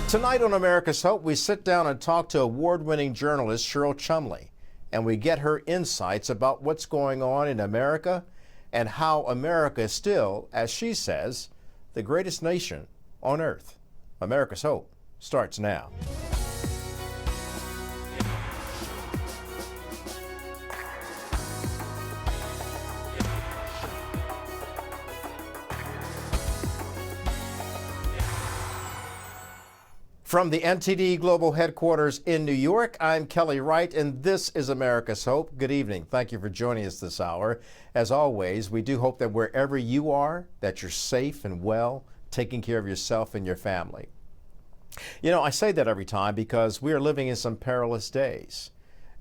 Tonight on America's Hope, we sit down and talk to award-winning journalist Cheryl Chumley, and we get her insights about what's going on in America and how America is still, as she says, the greatest nation on earth. America's Hope starts now. From the NTD Global Headquarters in New York, I'm Kelly Wright, and this is America's Hope. Good evening. Thank you for joining us this hour. As always, we do hope that wherever you are, that you're safe and well, taking care of yourself and your family. You know, I say that every time because we are living in some perilous days.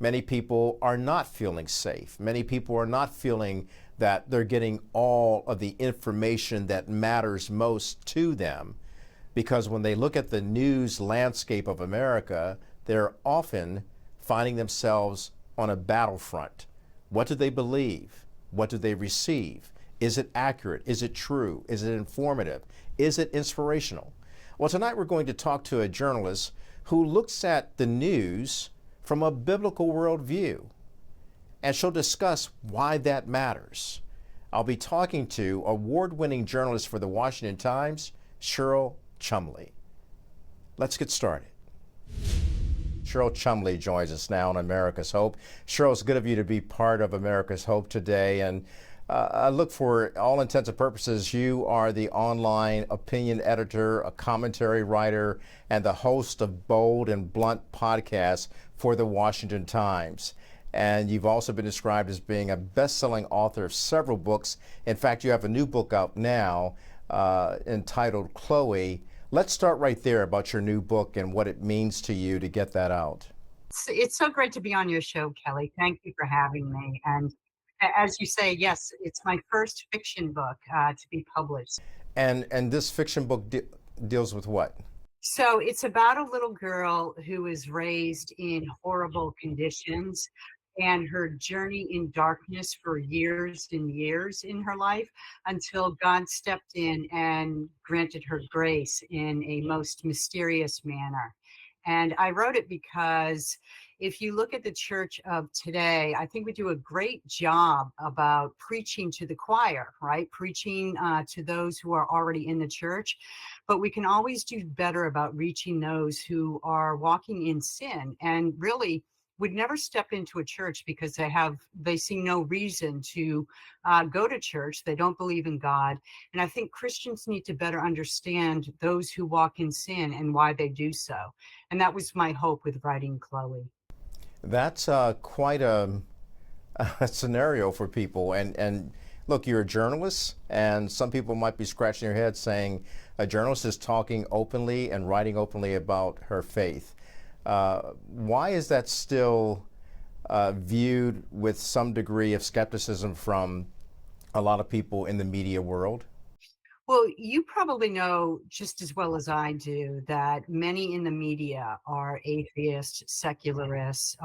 Many people are not feeling safe. Many people are not feeling that they're getting all of the information that matters most to them. Because when they look at the news landscape of America, they're often finding themselves on a battlefront. What do they believe? What do they receive? Is it accurate? Is it true? Is it informative? Is it inspirational? Well, tonight we're going to talk to a journalist who looks at the news from a biblical worldview, and she'll discuss why that matters. I'll be talking to award-winning journalist for the Washington Times, Cheryl Chumley. Let's get started. Cheryl Chumley joins us now on America's Hope. Cheryl, it's good of you to be part of America's Hope today. And I look, for all intents and purposes, you are the online opinion editor, a commentary writer, and the host of Bold and Blunt podcasts for the Washington Times. And you've also been described as being a best-selling author of several books. In fact, you have a new book out now entitled Chloe. Let's start right there about your new book and what it means to you to get that out. It's so great to be on your show, Kelly. Thank you for having me. And as you say, yes, it's my first fiction book to be published. And this fiction book deals with what? So it's about a little girl who is raised in horrible conditions, and her journey in darkness for years and years in her life until God stepped in and granted her grace in a most mysterious manner. And I wrote it because if you look at the church of today, I think we do a great job about preaching to the choir, right? Preaching to those who are already in the church. But we can always do better about reaching those who are walking in sin and really would never step into a church because they see no reason to go to church. They don't believe in God. And I think Christians need to better understand those who walk in sin and why they do so. And that was my hope with writing Chloe. That's quite a scenario for people. And look, you're a journalist, and some people might be scratching their heads saying a journalist is talking openly and writing openly about her faith. Why is that still viewed with some degree of skepticism from a lot of people in the media world? Well, you probably know just as well as I do that many in the media are atheists, secularists,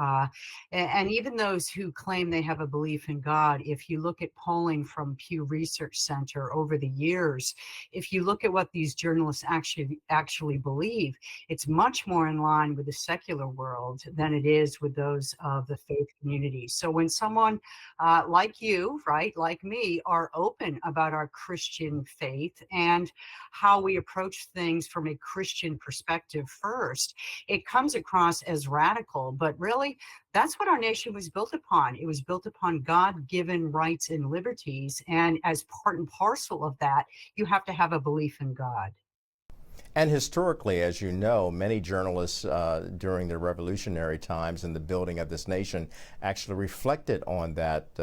and even those who claim they have a belief in God. If you look at polling from Pew Research Center over the years, if you look at what these journalists actually believe, it's much more in line with the secular world than it is with those of the faith community. So when someone like you, right, like me, are open about our Christian faith and how we approach things from a Christian perspective first, it comes across as radical, but really that's what our nation was built upon. It was built upon God-given rights and liberties, and as part and parcel of that, you have to have a belief in God. And historically, as you know, many journalists during the revolutionary times in the building of this nation actually reflected on that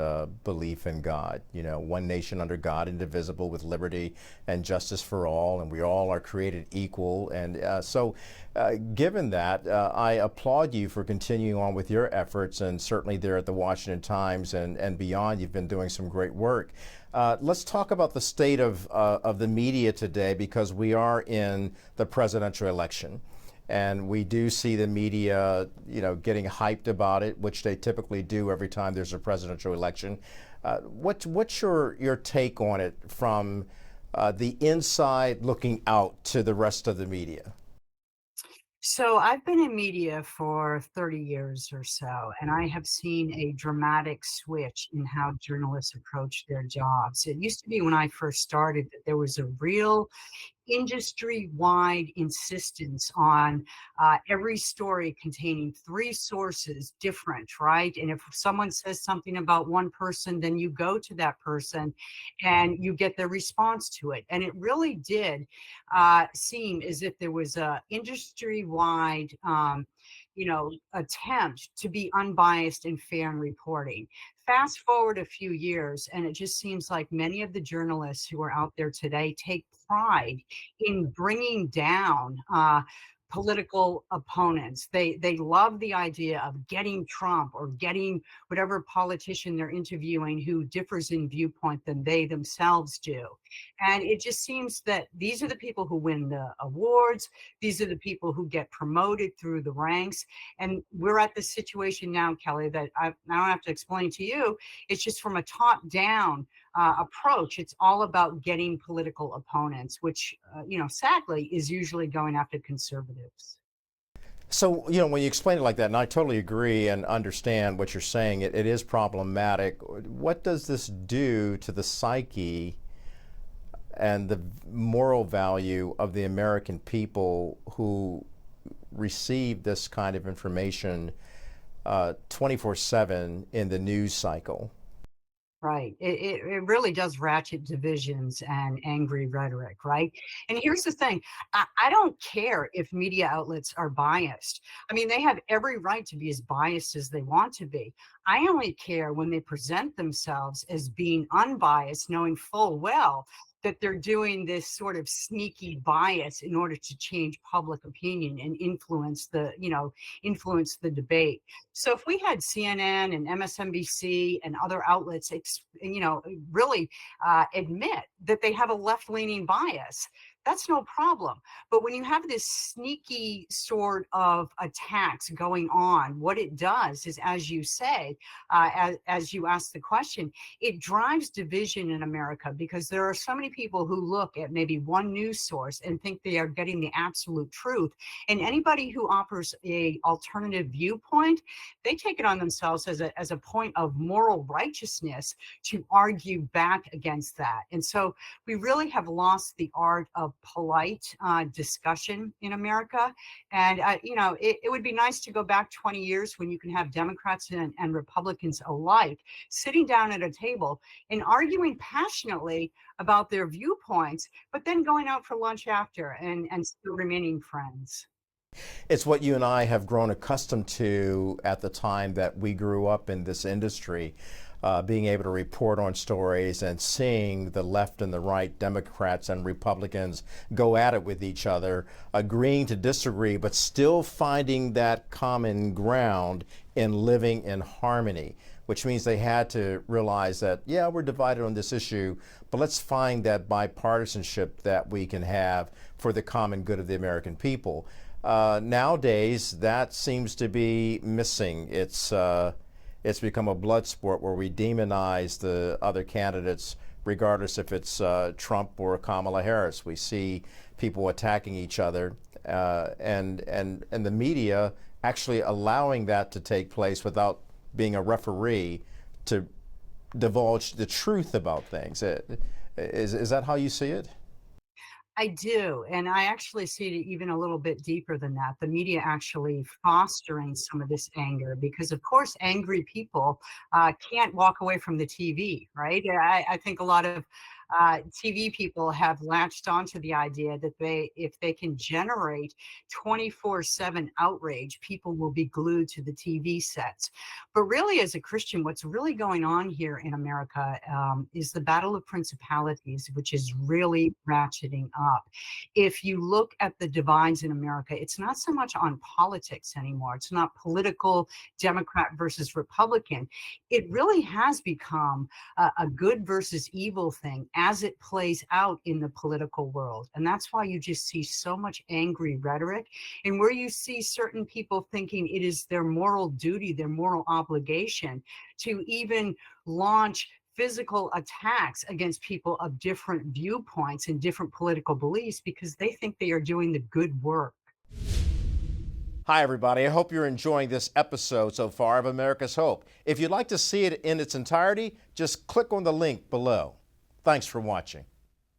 belief in God. You know, one nation under God, indivisible, with liberty and justice for all, and we all are created equal. And so given that, I applaud you for continuing on with your efforts, and certainly there at the Washington Times and beyond, you've been doing some great work. Let's talk about the state of the media today, because we are in the presidential election. And we do see the media, getting hyped about it, which they typically do every time there's a presidential election. What's your take on it from the inside looking out to the rest of the media? So I've been in media for 30 years or so, and I have seen a dramatic switch in how journalists approach their jobs. It used to be when I first started that there was a real industry-wide insistence on every story containing three sources different, right? And if someone says something about one person, then you go to that person and you get their response to it. And it really did seem as if there was a industry-wide attempt to be unbiased and fair in reporting. Fast forward a few years, and it just seems like many of the journalists who are out there today take pride in bringing down political opponents. They love the idea of getting Trump or getting whatever politician they're interviewing who differs in viewpoint than they themselves do. And it just seems that these are the people who win the awards. These are the people who get promoted through the ranks. And we're at this situation now, Kelly, that I don't have to explain to you. It's just from a top down approach. It's all about getting political opponents, which, sadly, is usually going after conservatives. So, when you explain it like that, and I totally agree and understand what you're saying, it is problematic. What does this do to the psyche and the moral value of the American people who receive this kind of information 24/7 in the news cycle? Right. It really does ratchet divisions and angry rhetoric, right? And here's the thing, I don't care if media outlets are biased. I mean, they have every right to be as biased as they want to be. I only care when they present themselves as being unbiased, knowing full well that they're doing this sort of sneaky bias in order to change public opinion and influence the debate. So if we had CNN and MSNBC and other outlets, really admit that they have a left-leaning bias, that's no problem. But when you have this sneaky sort of attacks going on, what it does is, as you say, as you ask the question, it drives division in America because there are so many people who look at maybe one news source and think they are getting the absolute truth. And anybody who offers a alternative viewpoint, they take it on themselves as a point of moral righteousness to argue back against that. And so we really have lost the art of polite discussion in America. And, it would be nice to go back 20 years when you can have Democrats and Republicans alike sitting down at a table and arguing passionately about their viewpoints, but then going out for lunch after and still remaining friends. It's what you and I have grown accustomed to at the time that we grew up in this industry, being able to report on stories and seeing the left and the right, Democrats and Republicans, go at it with each other, agreeing to disagree, but still finding that common ground in living in harmony, which means they had to realize that, yeah, we're divided on this issue, but let's find that bipartisanship that we can have for the common good of the American people. Nowadays, that seems to be missing. It's become a blood sport where we demonize the other candidates, regardless if it's Trump or Kamala Harris. We see people attacking each other, and the media actually allowing that to take place without being a referee to divulge the truth about things. Is that how you see it? I do. And I actually see it even a little bit deeper than that. The media actually fostering some of this anger because, of course, angry people can't walk away from the TV, right? I think a lot of TV people have latched onto the idea that if they can generate 24/7 outrage, people will be glued to the TV sets. But really, as a Christian, what's really going on here in America is the battle of principalities, which is really ratcheting up. If you look at the divides in America, it's not so much on politics anymore. It's not political Democrat versus Republican. It really has become a good versus evil thing as it plays out in the political world. And that's why you just see so much angry rhetoric, and where you see certain people thinking it is their moral duty, their moral obligation to even launch physical attacks against people of different viewpoints and different political beliefs because they think they are doing the good work. Hi, everybody. I hope you're enjoying this episode so far of America's Hope. If you'd like to see it in its entirety, just click on the link below. Thanks for watching.